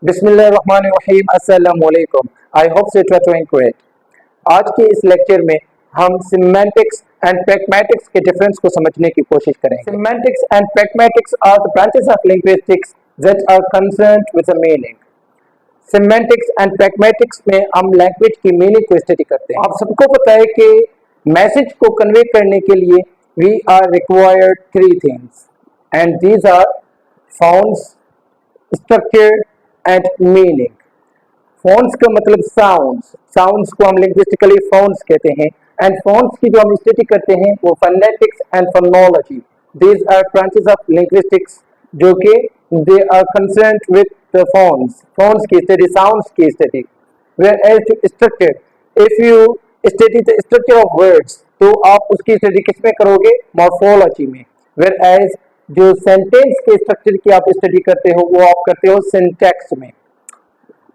बिस्मिल्लाहिर्रहमानिर्रहीम अस्सलामु अलैकुम। I hope so you are doing great. आज के इस लेक्चर में हम सिमेंटिक्स एंड प्रैग्मेटिक्स के डिफरेंस को समझने की कोशिश करेंगे। Semantics and pragmatics are the branches of linguistics that are concerned with the meaning. Semantics and pragmatics में हम लैंग्वेज की मीनिंग को स्टडी करते हैं। आप सबको पता है कि मैसेज को कन्वे करने के लिए we are required three things and these are sounds, structure and meaning. Phones का मतलब साउंड्स को हम लिंग्विस्टिकली फोन्स कहते हैं एंड फोन्स की जो हम स्टडी करते हैं वो phonetics and phonology. These are branches of linguistics जो कि they are concerned with the phones की स्टडी, साउंड्स की study. Whereas to structure, if you study the structure of words तो आप उसकी स्टडी किसमें करोगे? मॉर्फोलॉजी में। वेयर एज जो सेंटेंस के स्ट्रक्चर की आप स्टडी करते हो वो आप करते हो सिंटैक्स में।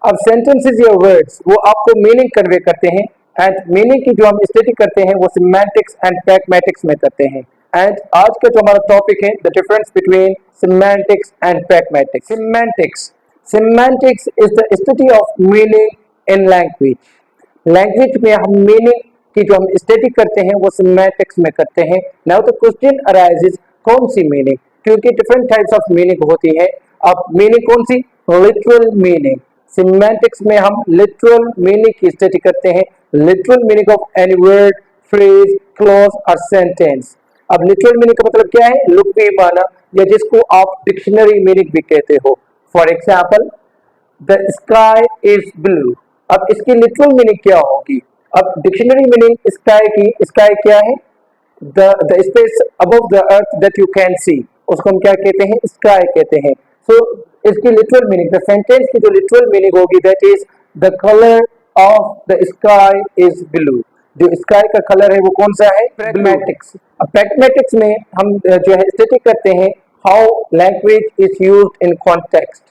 अब सेंटेंसेस या वर्ड्स वो आपको मीनिंग कन्वे करते हैं एंड मीनिंग की जो हम स्टडी करते हैं वो सिमेंटिक्स एंड प्रैग्मेटिक्स में करते हैं। एंड आज का जो हमारा टॉपिक है the difference between semantics and pragmatics. Semantics is the study of meaning in language में हम मीनिंग की जो हम स्टडी करते हैं वो सिमेंटिक्स में करते हैं। नाउ द क्वेश्चन अराइजेस, कौन सी मीनिंग? क्योंकि डिफरेंट टाइप्स ऑफ मीनिंग होती है। अब मीनिंग कौन सी? Literal meaning. सिमेंटिक्स में हम लिटरल मीनिंग की स्टडी करते हैं, literal meaning of any word, phrase, clause और सेंटेंस। अब लिटरल मीनिंग का मतलब क्या है? लुक भी माना, या जिसको आप डिक्शनरी मीनिंग भी कहते हो। For example, the sky is blue. अब इसकी लिटरल मीनिंग क्या होगी? अब डिक्शनरी मीनिंग स्काई की, स्काई क्या है? the space above the earth that you can see, उसको हम क्या कहते हैं? स्काई कहते हैं। सो इसकी लिटरल मीनिंग, द सेंटेंस की जो लिटरल मीनिंग होगी that is the colour of the sky is blue. जो स्काई का कलर है वो कौन सा है? प्रैग्मेटिक्स। अब प्रैग्मेटिक्स में हम जो है स्टडी करते हैं how language is used in context.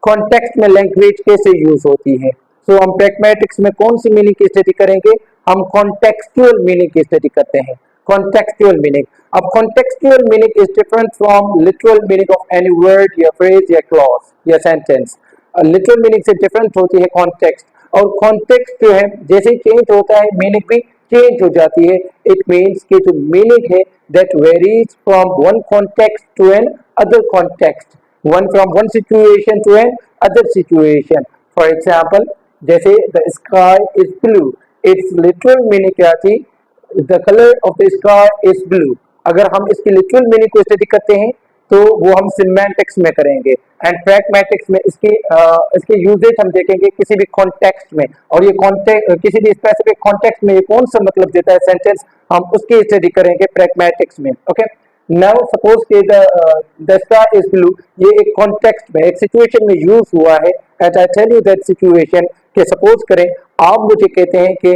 Context में लैंग्वेज कैसे यूज होती है। सो हम प्रैग्मेटिक्स में कौन सी मीनिंग की स्टडी करेंगे? हम कॉन्टेक्सचुअल मीनिंग की स्टडी करते हैं। Contextual meaning. अब contextual meaning is different from literal meaning of any word या phrase या clause या sentence. Literal meaning से different होती है context, और context जो है जैसे change होता है meaning भी change हो जाती है। It means कि जो meaning है that varies from one context to an other context, from one situation to an other situation. For example, जैसे the sky is blue, its literal meaning क्या थी? The color of the sky is blue. अगर हम इसकी literal meaning को study करते हैं तो वो हम सिमेंटिक्स में करेंगे एंड प्रैग्मेटिक्स में इसके यूजेज हम देखेंगे किसी भी कॉन्टेक्स्ट में, और ये कॉन्टेक्स्ट किसी भी स्पेसिफिक कॉन्टेक्स्ट में ये कौन सा मतलब देता है सेंटेंस, हम उसकी स्टडी करेंगे प्रैग्मेटिक्स में। ओके, नाउ सपोज कि द स्काई इज ब्लू, ये एक कॉन्टेक्स्ट में, एक सिचुएशन में यूज हुआ है and I tell you that situation कि सपोज करें आप मुझे कहते हैं कि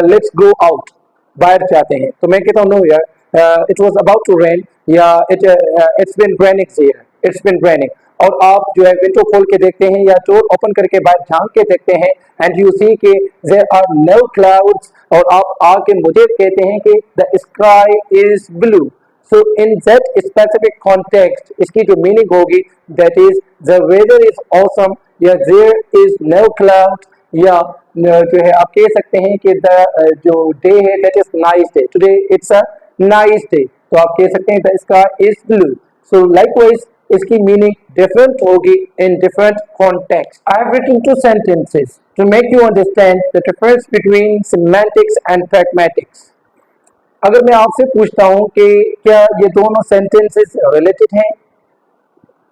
लेट्स गो आउट, बाहर जाते हैं, तो मैं कहता हूँ नो यार it was about to rain, या it's been raining here, it's been raining. और आप जो है विंडो खोल के देखते हैं या डोर ओपन करके बाहर झांक के देखते हैं एंड यू सी कि देयर आर नो क्लाउड्स, और आप आके मुझे कहते हैं कि the sky is blue. So in that specific context इसकी जो मीनिंग होगी that is the weather is awesome, या देयर इज नो क्लाउड, या जो है आप कह सकते हैं कि जो डे है that is nice day, today it's a nice day, तो आप कह सकते हैं the sky is blue. So likewise इसकी मीनिंग डिफरेंट होगी in different context. I have written two sentences to make you understand the difference between semantics and pragmatics. अगर मैं आपसे पूछता हूं कि क्या ये दोनों सेंटेंसेस रिलेटेड हैं,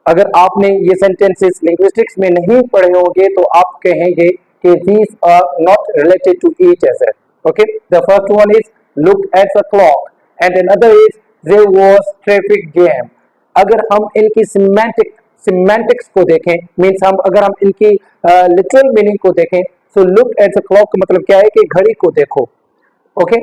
अगर आपने ये सेंटेंसेस लिंग्विस्टिक्स में नहीं पढ़े होंगे तो आप कहेंगे कि these are not related to each other. Okay, the first one is look at the clock and another is there was traffic jam. अगर हम इनकी सिमेंटिक्स को देखें, मीन्स अगर हम इनकी लिटरल मीनिंग को देखें, so look at the clock का मतलब क्या है कि घड़ी को देखो। Okay,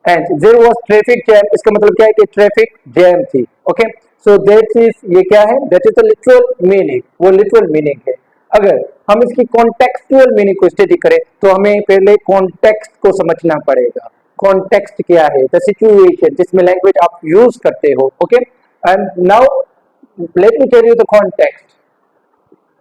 and there was traffic jam इसका मतलब क्या है कि ट्रैफिक जैम थी। ओके, so that is ये क्या है? that is the literal meaning, वो लिटरल मीनिंग है। अगर हम इसकी कॉन्टेक्सचुअल मीनिंग को स्टडी करें तो हमें पहले कॉन्टेक्स्ट को समझना पड़ेगा। कॉन्टेक्स्ट क्या है? द सिचुएशन जिसमें लैंग्वेज आप यूज करते हो। Okay, and now let me tell you the context.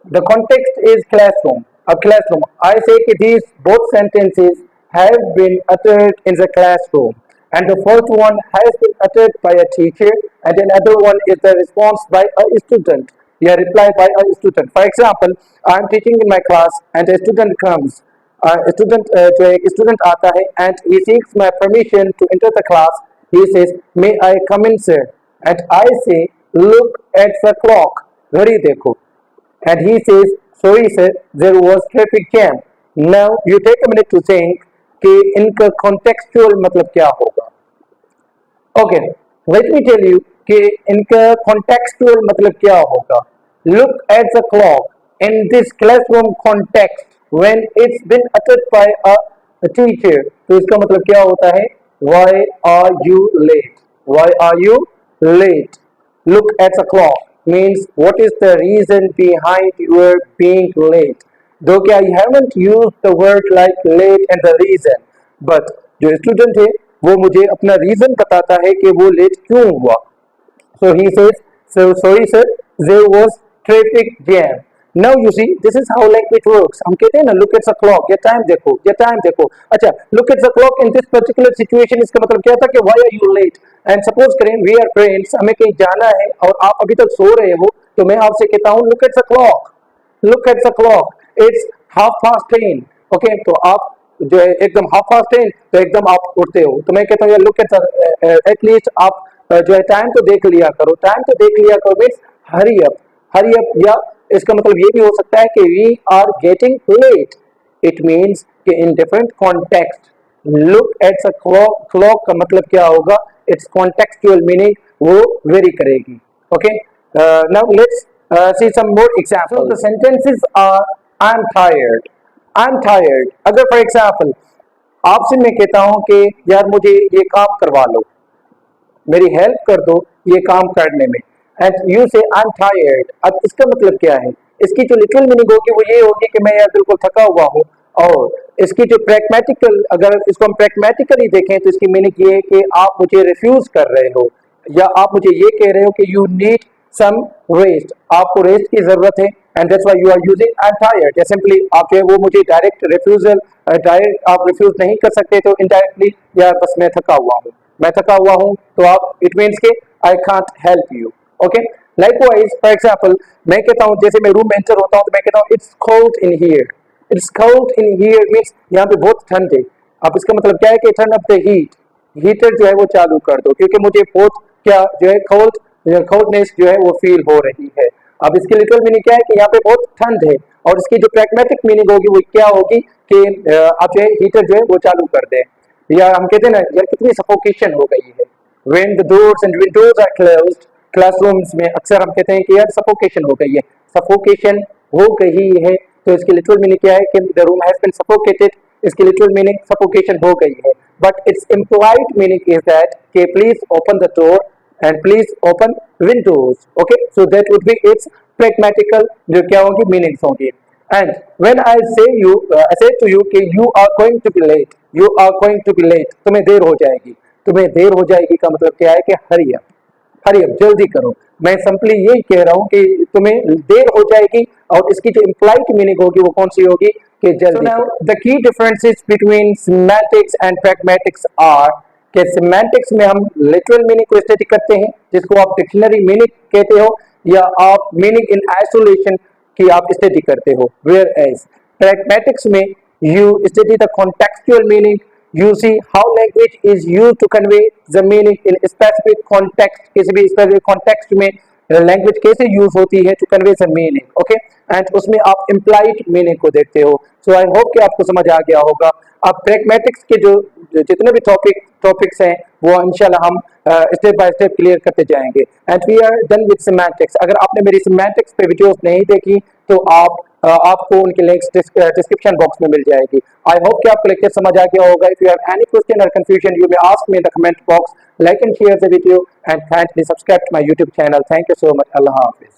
The context is classroom. A classroom. I say that these both sentences have been uttered in the classroom, and the first one has been uttered by a teacher, and another one is the response by a student. Yeah, reply by a student. For example, I am teaching in my class, and a student comes. जो एक student आता है and he seeks my permission to enter the class. He says, may I come in, sir? And I say, look at the clock. घड़ी देखो. And he says, sorry sir, there was traffic jam. Now you take a minute to think कि इनका contextual मतलब क्या होगा. Okay, let me tell you कि इनका contextual मतलब क्या होगा. Look at the clock. In this classroom context, when it's been uttered by a teacher, तो इसका मतलब क्या होता है? Why are you late? Why are you late? Look at the clock means what is the reason behind your being late. Though I haven't used the word like late and the reason, but जो student है वो मुझे अपना reason बताता है कि वो late क्यों हुआ. So he says, so sorry sir, there was traffic jam. Now you see, this is how language works. हम कहते हैं ना, look at the clock, ये time देखो, ये time देखो. अच्छा, look at the clock in this particular situation, इसका मतलब क्या था कि why are you late? And suppose करें, we are friends, हमें कहीं जाना है और आप अभी तक सो रहे हो, तो मैं आपसे कहता हूँ, look at the clock, look at the clock, it's 10:30. Okay, तो आप जो है एकदम 10:30, तो एकदम आप उठते हो, तो मैं कहता हूँ look at the एटलीस्ट आप जो है टाइम तो देख लिया करो, टाइम तो देख लिया करो मीन्स हरी अप. या इसका मतलब ये भी हो सकता है कि we are getting late. It means कि in different context look at the clock. Clock का मतलब क्या होगा? इट्स कॉन्टेक्चुअल मीनिंग वो वेरी करेगी. Okay, now let's see some more examples. The sentences are I am tired. I am tired. अगर for example आपसे मैं कहता हूं कि यार मुझे ये काम करवा लो, मेरी हेल्प कर दो ये काम करने में, एंड यू से आई एम टायर्ड. अब इसका मतलब क्या है? इसकी जो लिटरल मीनिंग होगी वो ये होगी कि मैं यार बिल्कुल थका हुआ हूँ. और इसकी जो प्रैग्मेटिकल, अगर इसको हम प्रैग्मेटिकली देखें तो इसकी मीनिंग ये है कि आप मुझे रिफ्यूज कर रहे हो, या आप मुझे ये कह रहे हो कि यू नीड सम रेस्ट, आपको रेस्ट की जरूरत है, and that's why you are using I am tired. या सिंपली आप जो है वो मुझे डायरेक्ट रिफ्यूजल, डायरेक्ट आप रिफ्यूज नहीं कर सकते, तो इनडायरेक्टली यार बस मैं थका हुआ हूँ, मैं थका हुआ हूँ, तो आप इट मीन्स के I can't help you. Okay, likewise for example मैं कहता हूँ, जैसे मैं रूम में एंटर होता हूँ तो मैं कहता हूँ it's cold in here. It's cold in here means यहाँ पे बहुत ठंड है. अब इसका मतलब क्या है कि turn up the heat, heater जो है वो चालू कर दो, क्योंकि मुझे बहुत क्या जो है कोल्डनेस जो है वो फील हो रही है. अब इसकी लिटरल मीनिंग क्या है कि यहाँ पे बहुत ठंड है, और इसकी जो प्रैग्मेटिक मीनिंग होगी वो क्या होगी कि आप जो है हीटर जो है वो चालू कर दें. या हम कहते हैं ना यार कितनी सफोकेशन हो गई है. When the doors and windows are closed, classrooms में अक्सर हम कहते हैं कि यार सफोकेशन हो गई है, सफोकेशन हो गई है. तो इसकी लिटरल मीनिंग क्या है कि the room has been suffocated. इसकी लिटरल मीनिंग सफोकेशन हो गई है, but it's implied meaning is that कि please open the door and please open windows. Okay, so that would be its pragmatical जो क्या होगी मीनिंग्स होंगी. And when I say to you कि you are going to be late, you are going to be late, तुम्हें देर हो जाएगी. तुम्हें देर हो जाएगी का मतलब क्या है कि हरी अप जल्दी करो. मैं सिंपली यही कह रहा हूँ कि तुम्हें देर हो जाएगी, और इसकी जो इम्प्लाइड मीनिंग होगी वो कौन सी होगी कि जल्दी. Now the key differences between semantics and pragmatics are कि सिमेंटिक्स में हम लिटरल मीनिंग को स्टडी करते हैं, जिसको आप डिक्शनरी मीनिंग कहते हो, या आप मीनिंग इन आइसोलेशन की आप स्टडी करते हो. वेयर एज प्रैग्मेटिक्स में you study the contextual meaning. You see how language is used to convey the meaning in a specific context. किसी भी specific context में language कैसे यूज होती है to convey the meaning. Okay, and उसमें आप implied meaning को देखते हो. So I hope कि आपको समझ आ गया होगा. अब pragmatics के जो जितने भी टॉपिक्स हैं वो इंशाल्लाह हम स्टेप बाय स्टेप क्लियर करते जाएंगे. And we are done with semantics. अगर आपने मेरी सिमेंटिक्स पे वीडियोस नहीं देखी तो आपको उनके लिंक्स डिस्क्रिप्शन बॉक्स में मिल जाएगी. आई होप कि आपको लेक्चर समझ आ गया होगा. If you have any question और confusion you may ask me in the comment box. Like and share the video and kindly subscribe to my YouTube channel. Thank you so much. अल्लाह हाफिज.